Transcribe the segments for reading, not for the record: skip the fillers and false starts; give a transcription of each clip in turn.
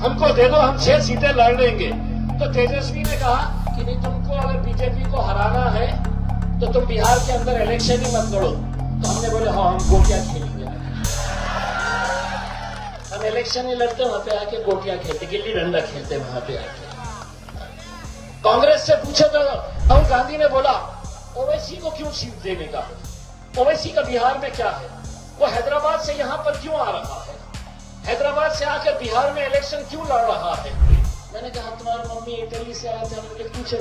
हमको दे दो, हम 6 सीटें लड़ लेंगे। तो तेजस्वी ने कहा कि नहीं, तुमको अगर बीजेपी को हराना है तो तुम बिहार के अंदर इलेक्शन ही मत लड़ो। तो हमने बोले हाँ, हम गोटियां खेलेंगे, हम इलेक्शन ही लड़ते, वहां पे आके गोटियां खेलते, गिल्ली डंडा खेलते वहां पे आके। कांग्रेस से पूछे तो राहुल गांधी ने बोला ओवैसी को क्यों सीट देने का, ओवैसी का बिहार में क्या है, वो हैदराबाद से यहां पर क्यों आ रहा है, हैदराबाद से आकर बिहार में इलेक्शन क्यों लड़ रहा है। मैंने कहा तुम्हारी मम्मी इटली से आए थे, हमने पूछे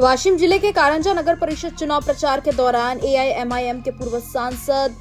वाशिम जिले के कारंजा नगर परिषद चुनाव प्रचार के दौरान एआईएमआईएम के पूर्व सांसद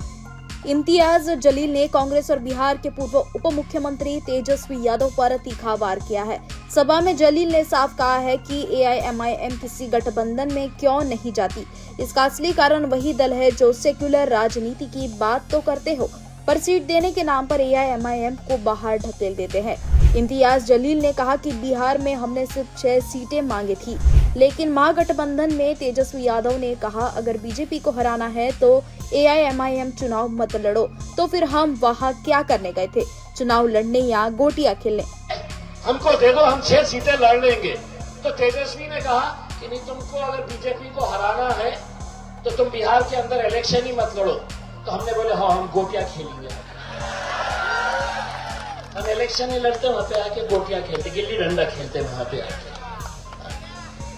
इम्तियाज जलील ने कांग्रेस और बिहार के पूर्व उप मुख्यमंत्री तेजस्वी यादव पर तीखा वार किया है। सभा में जलील ने साफ कहा है कि एआईएमआईएम किसी गठबंधन में क्यों नहीं जाती। इसका असली कारण वही दल है जो सेक्युलर राजनीति की बात तो करते हो, पर सीट देने के नाम पर एआईएमआईएम को बाहर ढकेल देते हैं। इम्तियाज जलील ने कहा कि बिहार में हमने सिर्फ 6 सीटें मांगी थी, लेकिन महागठबंधन में तेजस्वी यादव ने कहा अगर बीजेपी को हराना है तो एआईएमआईएम चुनाव मत लड़ो। तो फिर हम वहाँ क्या करने गए थे, चुनाव लड़ने या गोटियां खेलने। हमको दे दो, हम 6 सीटें लड़ लेंगे। तो तेजस्वी ने कहा कि नहीं, तुमको अगर बीजेपी को हराना है तो तुम बिहार के अंदर इलेक्शन ही मत लड़ो। तो हमने बोले हाँ, हम गोटियां खेलेंगे, हम इलेक्शन ही लड़ते, वहां पे आके गोटियां खेलते, गिल्ली डंडा खेलते वहां पे आके।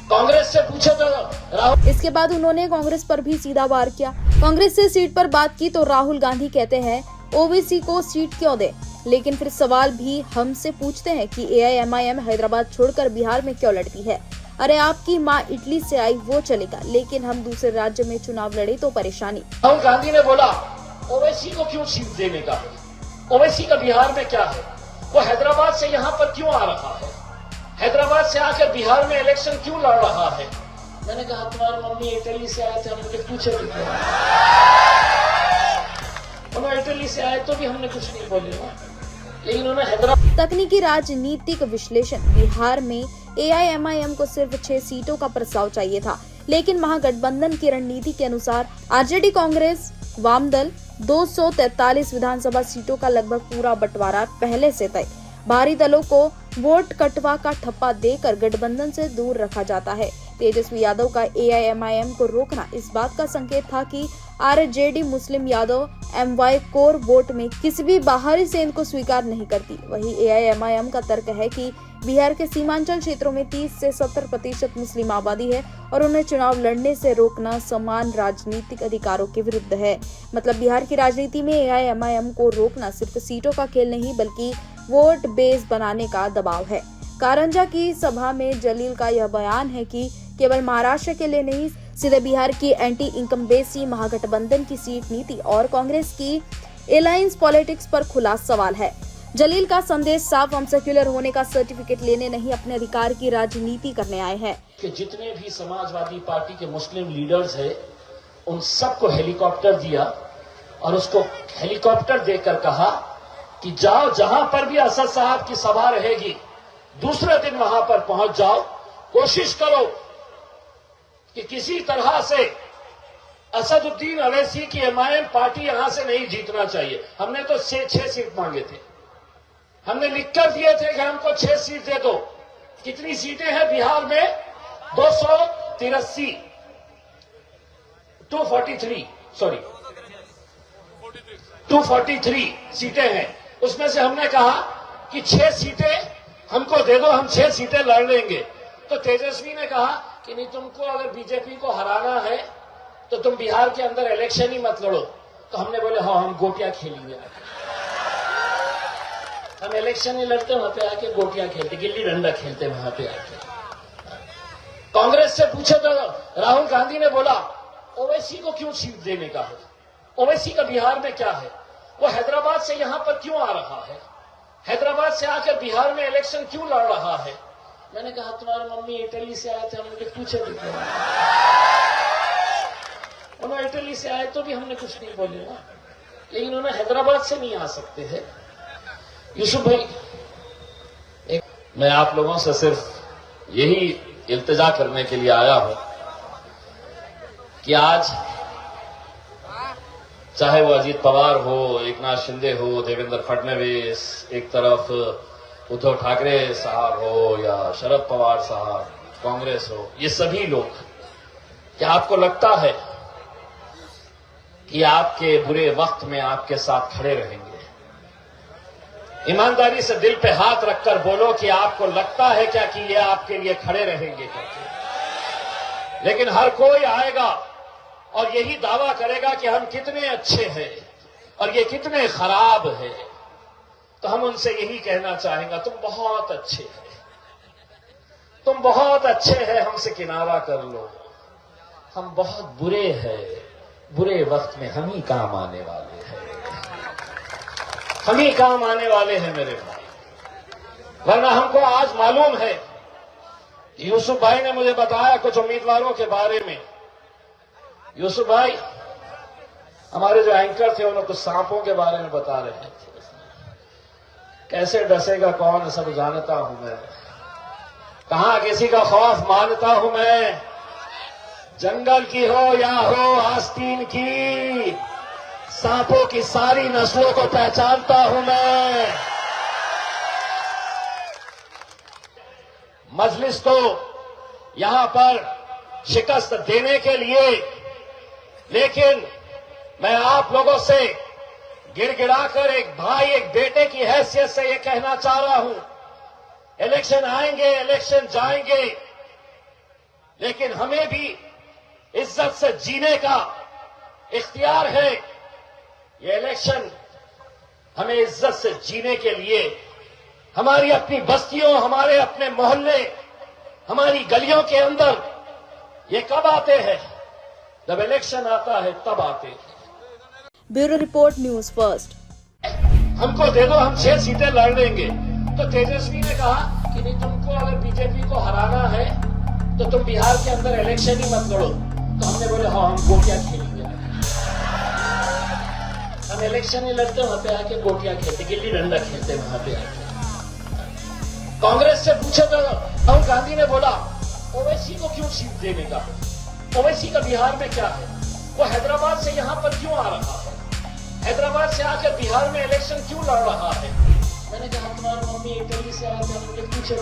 कांग्रेस से पूछे तो राहुल। इसके बाद उन्होंने कांग्रेस पर भी सीधा वार किया। कांग्रेस से सीट पर बात की तो राहुल गांधी कहते हैं ओबीसी को सीट क्यों दे, लेकिन फिर सवाल भी हमसे पूछते हैं कि एआईएमआईएम हैदराबाद छोड़कर बिहार में क्यों लड़ती है। अरे आपकी माँ इटली से आई वो चलेगा, लेकिन हम दूसरे राज्य में चुनाव लड़े तो परेशानी। राहुल गांधी ने बोला ओवैसी को क्यों सीट देने का, ओवैसी का बिहार में क्या है, वो हैदराबाद से यहाँ पर क्यों आ रहा है, हैदराबाद से आकर बिहार में इलेक्शन क्यों लड़ रहा है। मैंने कहा तुम्हारी मम्मी इटली से आए थे, हमने पूछे उन्होंने इटली से आए तो भी हमने कुछ नहीं बोले, लेकिन उन्होंने हैदराबाद। तकनीकी राजनीतिक विश्लेषण, बिहार में एआईएमआईएम को सिर्फ 6 सीटों का प्रस्ताव चाहिए था, लेकिन महागठबंधन की रणनीति के अनुसार आरजेडी, कांग्रेस, वामदल 243 विधानसभा सीटों का लगभग पूरा बंटवारा पहले से तय। बाहरी दलों को वोट कटवा का ठप्पा देकर गठबंधन से दूर रखा जाता है। तेजस्वी यादव का एआईएमआईएम को रोकना इस बात का संकेत था कि RJD Muslim Yadav MY core vote में किसी भी बाहरी सेंध को स्वीकार नहीं करती। वही एआईएमआईएम का तर्क है कि बिहार के सीमांचल क्षेत्रों में 30 से 70% मुस्लिम आबादी है और उन्हें चुनाव लड़ने से रोकना समान राजनीतिक अधिकारों के विरुद्ध है। मतलब बिहार की राजनीति में एआईएमआईएम को रोकना सिर्फ सीटों का खेल नहीं बल्कि वोट बेस बनाने का दबाव है। कारंजा की सभा में जलील का यह बयान है कि केवल महाराष्ट्र के लिए नहीं, सीधे बिहार की एंटी इनकम्बेंसी, महागठबंधन की सीट नीति और कांग्रेस की एलायंस पॉलिटिक्स पर खुला सवाल है। जलील का संदेश साफ, हम सेक्युलर होने का सर्टिफिकेट लेने नहीं, अपने अधिकार की राजनीति करने आए हैं। कि जितने भी समाजवादी पार्टी के मुस्लिम लीडर्स हैं, उन सबको हेलीकॉप्टर दिया और उसको हेलीकॉप्टर देकर कहा कि जाओ, जहां पर भी असद साहब की सभा रहेगी दूसरे दिन वहां पर पहुंच जाओ, कोशिश करो कि किसी तरह से असदुद्दीन अवैसी की एमआईएम पार्टी यहां से नहीं जीतना चाहिए। हमने तो 6 सीट मांगे थे, हमने लिखकर दिए थे कि हमको 6 सीट दे दो। कितनी सीटें हैं बिहार में? 243 243 सीटें हैं। उसमें से हमने कहा कि 6 सीटें हमको दे दो, हम 6 सीटें लड़ लेंगे। तो तेजस्वी ने कहा कि नहीं, तुमको अगर बीजेपी को हराना है तो तुम बिहार के अंदर इलेक्शन ही मत लड़ो। तो हमने बोले हाँ, हम गोटियां खेलेंगे, हम इलेक्शन ही लड़ते, वहां पे आके गोटियां खेलते, गिल्ली डंडा खेलते वहां पे आके। कांग्रेस से पूछे तो राहुल गांधी ने बोला ओवैसी को क्यों सीट देने का है, ओवैसी का बिहार में क्या है, वो हैदराबाद से यहां पर क्यों आ रहा है, हैदराबाद से आकर बिहार में इलेक्शन क्यों लड़ रहा है। मैंने कहा तुम्हारी मम्मी इटली से आए थे, हमने पूछे उन्होंने इटली से आए तो भी हमने कुछ नहीं बोले, लेकिन उन्हें हैदराबाद से नहीं आ सकते हैं। यूसुफ भाई, मैं आप लोगों से सिर्फ यही इल्तिजा करने के लिए आया हूं कि आज चाहे वो अजीत पवार हो, एकनाथ शिंदे हो, देवेंद्र फडणवीस, एक तरफ उद्धव ठाकरे साहब हो या शरद पवार साहब, कांग्रेस हो, ये सभी लोग, क्या आपको लगता है कि आपके बुरे वक्त में आपके साथ खड़े रहेंगे? ईमानदारी से दिल पे हाथ रखकर बोलो कि आपको लगता है क्या कि ये आपके लिए खड़े रहेंगे करके। लेकिन हर कोई आएगा और यही दावा करेगा कि हम कितने अच्छे हैं और ये कितने खराब हैं। तो हम उनसे यही कहना चाहेंगे, तुम बहुत अच्छे हैं, तुम बहुत अच्छे हैं, हमसे किनारा कर लो। हम बहुत बुरे हैं, बुरे वक्त में हम ही काम आने वाले हैं, हम ही काम आने वाले हैं मेरे भाई। वरना हमको आज मालूम है, यूसुफ भाई ने मुझे बताया कुछ उम्मीदवारों के बारे में। यूसुफ भाई हमारे जो एंकर थे उन्होंने कुछ सांपों के बारे में बता रहे थे, कैसे डसेगा कौन सब जानता हूं मैं, कहां किसी का खौफ मानता हूं मैं, जंगल की हो या हो आस्तीन की, सांपों की सारी नस्लों को पहचानता हूं मैं। मजलिस को यहां पर शिकस्त देने के लिए, लेकिन मैं आप लोगों से गिड़गिड़ाकर एक भाई एक बेटे की हैसियत से यह कहना चाह रहा हूं, इलेक्शन आएंगे, इलेक्शन जाएंगे, लेकिन हमें भी इज्जत से जीने का इख्तियार है। ये इलेक्शन हमें इज्जत से जीने के लिए हमारी अपनी बस्तियों, हमारे अपने मोहल्ले, हमारी गलियों के अंदर ये कब आते हैं? जब इलेक्शन आता है तब आते हैं। Bureau report, news first. हमको दे दो, हम 6 सीटें लड़ लेंगे। तो तेजस्वी ने कहा कि नहीं, तुमको अगर बीजेपी को हराना है तो तुम बिहार के अंदर इलेक्शन ही मत लड़ो। तो हमने बोले हाँ, हम गोटियां खेलेंगे, हम इलेक्शन ही लड़ते, वहां पे आके गोटियां खेलते, गिल्ली डंडा खेलते वहां पे आके। कांग्रेस से पूछे तो राहुल गांधी ने बोला ओवैसी को क्यों सीट देने का, ओवैसी का बिहार में क्या है, वो हैदराबाद से यहां पर क्यों आ रहा है, हैदराबाद से आकर बिहार में इलेक्शन क्यों लड़ रहा है। मैंने कहा तुम्हारी मम्मी इटली से आकर मुझे पूछे।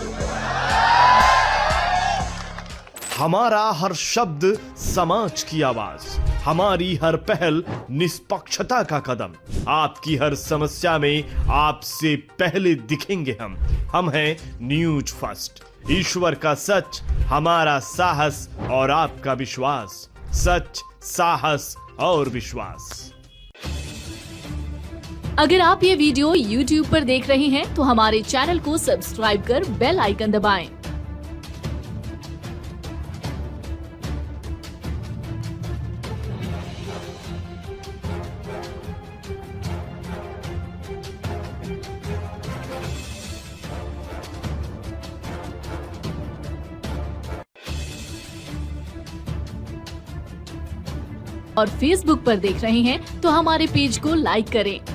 हमारा हर शब्द समाज की आवाज, हमारी हर पहल निष्पक्षता का कदम, आपकी हर समस्या में आपसे पहले दिखेंगे हम हैं न्यूज फर्स्ट। ईश्वर का सच, हमारा साहस और आपका विश्वास, सच, साहस और विश्वास। अगर आप ये वीडियो YouTube पर देख रहे हैं तो हमारे चैनल को सब्सक्राइब कर बेल आइकन दबाएं। और Facebook पर देख रहे हैं तो हमारे पेज को लाइक करें।